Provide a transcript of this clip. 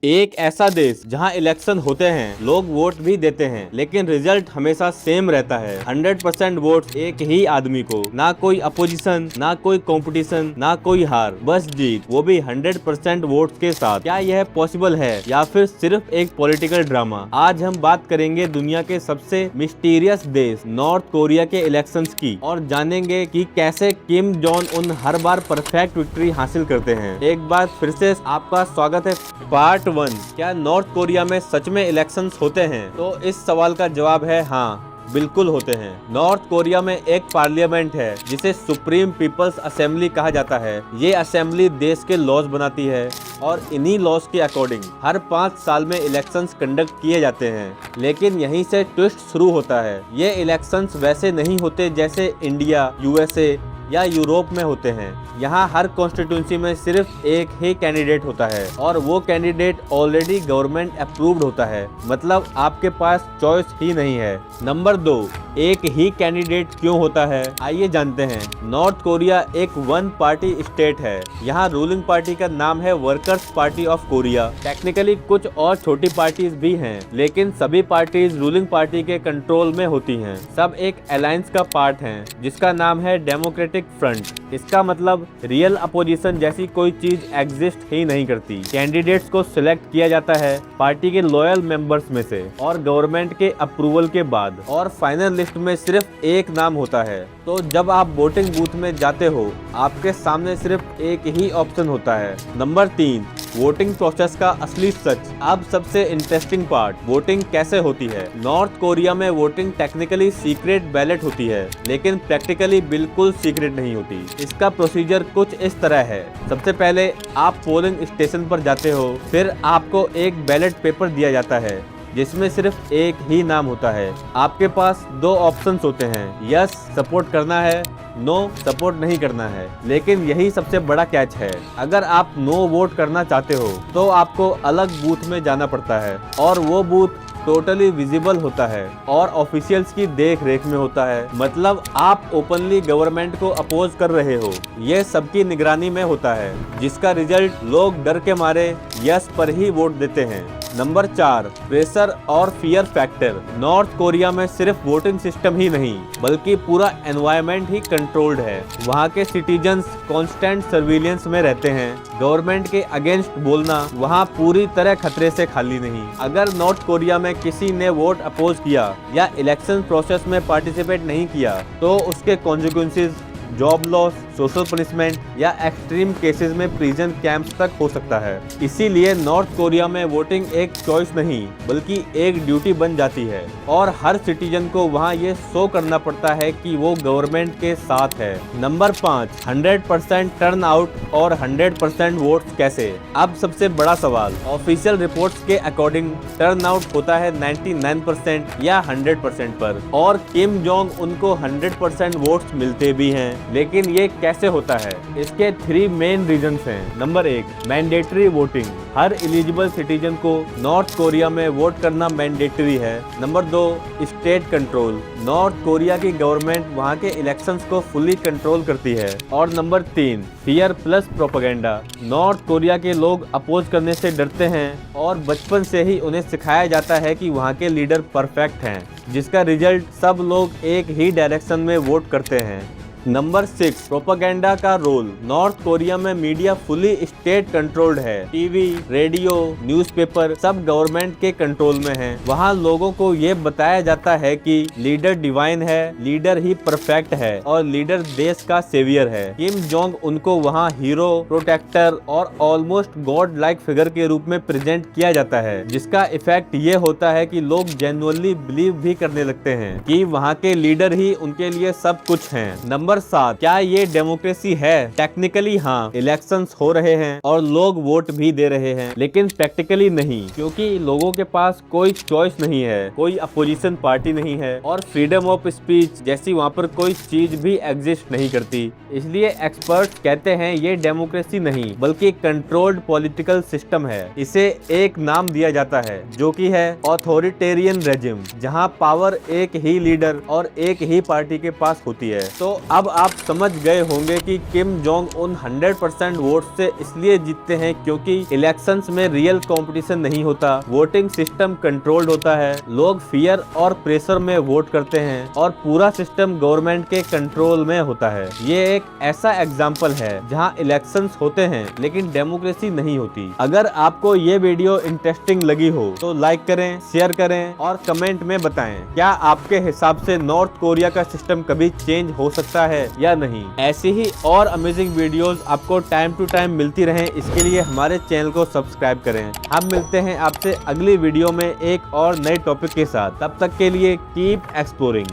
एक ऐसा देश जहां इलेक्शन होते हैं, लोग वोट भी देते हैं, लेकिन रिजल्ट हमेशा सेम रहता है। 100% वोट एक ही आदमी को, ना कोई अपोजिशन, ना कोई कंपटीशन, ना कोई हार, बस जीत, वो भी 100% वोट के साथ। क्या यह पॉसिबल है या फिर सिर्फ एक पॉलिटिकल ड्रामा? आज हम बात करेंगे दुनिया के सबसे मिस्टीरियस देश नॉर्थ कोरिया के इलेक्शंस की और जानेंगे कि कैसे किम जोंग उन हर बार परफेक्ट विक्ट्री हासिल करते हैं। एक बार फिर से आपका स्वागत है पार्ट 1। क्या नॉर्थ कोरिया में सच में इलेक्शंस होते हैं? तो इस सवाल का जवाब है हाँ, बिल्कुल होते हैं। नॉर्थ कोरिया में एक पार्लियामेंट है जिसे सुप्रीम पीपल्स असेंबली कहा जाता है। ये असेंबली देश के लॉज बनाती है और इन्हीं लॉज के अकॉर्डिंग हर 5 साल में इलेक्शंस कंडक्ट किए जाते हैं। लेकिन यहीं से ट्विस्ट शुरू होता है। ये इलेक्शंस वैसे नहीं होते जैसे इंडिया, यूएसए या यूरोप में होते हैं। यहाँ हर कॉन्स्टिट्यूंसी में सिर्फ एक ही कैंडिडेट होता है और वो कैंडिडेट ऑलरेडी गवर्नमेंट अप्रूव्ड होता है, मतलब आपके पास चॉइस ही नहीं है। नंबर 2, एक ही कैंडिडेट क्यों होता है, आइए जानते हैं। नॉर्थ कोरिया एक वन पार्टी स्टेट है। यहाँ रूलिंग पार्टी का नाम है workers party of Korea. Technically कुछ और छोटी पार्टीज भी हैं, लेकिन सभी पार्टीज रूलिंग पार्टी के कंट्रोल में होती हैं। सब एक अलायंस का पार्ट हैं, जिसका नाम है डेमोक्रेटिक फ्रंट। इसका मतलब रियल अपोजिशन जैसी कोई चीज एग्जिस्ट ही नहीं करती। कैंडिडेट्स को सिलेक्ट किया जाता है पार्टी के लॉयल मेंबर्स में से और गवर्नमेंट के अप्रूवल के बाद, और फाइनल लिस्ट में सिर्फ एक नाम होता है। तो जब आप वोटिंग बूथ में जाते हो, आपके सामने सिर्फ एक ही ऑप्शन होता है। नंबर 3, वोटिंग प्रोसेस का असली सच। अब सबसे इंटरेस्टिंग पार्ट, वोटिंग कैसे होती है। नॉर्थ कोरिया में वोटिंग टेक्निकली सीक्रेट बैलेट होती है, लेकिन प्रैक्टिकली बिल्कुल सीक्रेट नहीं होती। इसका प्रोसीजर कुछ इस तरह है। सबसे पहले आप पोलिंग स्टेशन पर जाते हो, फिर आपको एक बैलेट पेपर दिया जाता है जिसमें सिर्फ एक ही नाम होता है। आपके पास 2 ऑप्शंस होते हैं, यस सपोर्ट करना है, नो सपोर्ट नहीं करना है। लेकिन यही सबसे बड़ा कैच है, अगर आप नो वोट करना चाहते हो तो आपको अलग बूथ में जाना पड़ता है और वो बूथ टोटली विजिबल होता है और ऑफिशियल्स की देख रेख में होता है। मतलब आप ओपनली गवर्नमेंट को अपोज कर रहे हो। ये सबकी निगरानी में होता है, जिसका रिजल्ट लोग डर के मारे यस पर ही वोट देते हैं। नंबर 4, प्रेशर और फियर फैक्टर। नॉर्थ कोरिया में सिर्फ वोटिंग सिस्टम ही नहीं, बल्कि पूरा एनवायरनमेंट ही कंट्रोल्ड है। वहाँ के सिटीजन्स कांस्टेंट सर्विलेंस में रहते हैं। गवर्नमेंट के अगेंस्ट बोलना वहाँ पूरी तरह खतरे से खाली नहीं। अगर नॉर्थ कोरिया में किसी ने वोट अपोज किया या इलेक्शन प्रोसेस में पार्टिसिपेट नहीं किया, तो उसके consequences job loss, social punishment या एक्सट्रीम केसेस में प्रिजन कैंप्स तक हो सकता है। इसीलिए नॉर्थ कोरिया में वोटिंग एक चॉइस नहीं, बल्कि एक ड्यूटी बन जाती है और हर सिटीजन को वहां ये शो करना पड़ता है कि वो गवर्नमेंट के साथ है। नंबर 5, 100% टर्न आउट और 100% वोट्स कैसे। अब सबसे बड़ा सवाल, ऑफिशियल रिपोर्ट्स के अकॉर्डिंग टर्न आउट होता है 99% या 100% पर, और किम जोंग उनको 100% वोट्स मिलते भी हैं। लेकिन ये कैसे होता है? इसके 3 मेन रीजंस हैं। Number 1, mandatory voting. हर एलिजिबल सिटीजन को नॉर्थ कोरिया में वोट करना मैंडेटरी है। Number 2, state control. North Korea की गवर्नमेंट वहाँ के इलेक्शंस को फुली कंट्रोल करती है। और number 3, fear plus propaganda. North Korea के लोग अपोज करने से डरते हैं और बचपन से ही उन्हें सिखाया जाता है कि वहाँ के लीडर परफेक्ट हैं, जिसका रिजल्ट सब लोग एक ही डायरेक्शन में वोट करते हैं। नंबर 6, प्रोपेगेंडा का रोल। नॉर्थ कोरिया में मीडिया फुली स्टेट कंट्रोल्ड है। टीवी, रेडियो, न्यूज़पेपर सब गवर्नमेंट के कंट्रोल में है। वहाँ लोगों को ये बताया जाता है कि लीडर डिवाइन है, लीडर ही परफेक्ट है और लीडर देश का सेवियर है। किम जोंग उनको वहाँ हीरो, प्रोटेक्टर और ऑलमोस्ट गॉड लाइक फिगर के रूप में प्रेजेंट किया जाता है, जिसका इफेक्ट ये होता है कि लोग जेन्युइनली बिलीव भी करने लगते हैं कि वहाँ के लीडर ही उनके लिए सब कुछ हैं। नंबर 7, क्या ये डेमोक्रेसी है? टेक्निकली हाँ, इलेक्शंस हो रहे हैं और लोग वोट भी दे रहे हैं, लेकिन प्रैक्टिकली नहीं, क्योंकि लोगों के पास कोई चॉइस नहीं है, कोई अपोजिशन पार्टी नहीं है और फ्रीडम ऑफ स्पीच जैसी वहाँ पर कोई चीज भी एग्जिस्ट नहीं करती। इसलिए एक्सपर्ट्स कहते हैं ये डेमोक्रेसी नहीं, बल्कि कंट्रोल्ड पॉलिटिकल सिस्टम है। इसे एक नाम दिया जाता है, जो कि है ऑथोरिटेरियन रेजिम, जहाँ पावर एक ही लीडर और एक ही पार्टी के पास होती है। तो अब आप समझ गए होंगे कि किम जोंग उन 100% वोट से इसलिए जीतते हैं क्योंकि इलेक्शंस में रियल कंपटीशन नहीं होता, वोटिंग सिस्टम कंट्रोल्ड होता है, लोग फियर और प्रेशर में वोट करते हैं और पूरा सिस्टम गवर्नमेंट के कंट्रोल में होता है। ये एक ऐसा एग्जाम्पल है जहाँ इलेक्शंस होते हैं लेकिन डेमोक्रेसी नहीं होती। अगर आपको ये वीडियो इंटरेस्टिंग लगी हो तो लाइक करें, शेयर करें और कमेंट में बताएं क्या आपके हिसाब से नॉर्थ कोरिया का सिस्टम कभी चेंज हो सकता है या नहीं। ऐसी ही और अमेजिंग वीडियोस आपको टाइम टू टाइम मिलती रहें, इसके लिए हमारे चैनल को सब्सक्राइब करें। हम मिलते हैं आपसे अगली वीडियो में एक और नए टॉपिक के साथ। तब तक के लिए कीप एक्सप्लोरिंग।